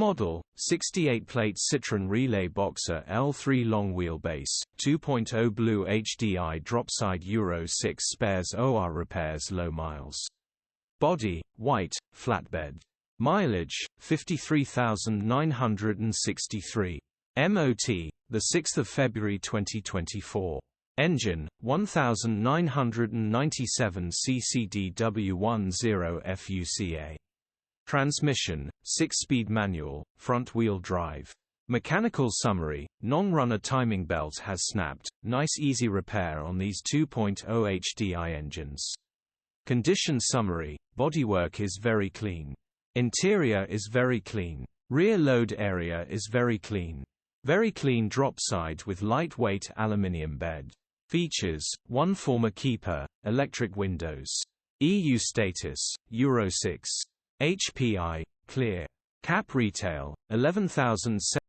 model, 68-plate CITROEN Relay Boxer L3 long wheelbase, 2.0 BlueHDi Dropside Euro 6 spares OR repairs low miles. Body, white, flatbed. Mileage, 53,963. MOT, 6 February 2024. Engine, 1997 CCDW10 FUCA. Transmission, 6-speed manual, front-wheel drive. Mechanical summary: non-runner timing belt has snapped, nice easy repair on these 2.0 HDI engines. Condition summary: bodywork is very clean. Interior is very clean. Rear load area is very clean. Very clean dropside with lightweight aluminium bed. Features: 1 former keeper, electric windows. EU status, Euro 6. HPI, clear. Cap retail, 11,700.